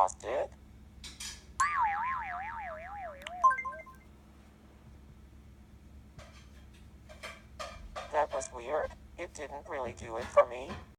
lost it. That was weird. It didn't really do it for me.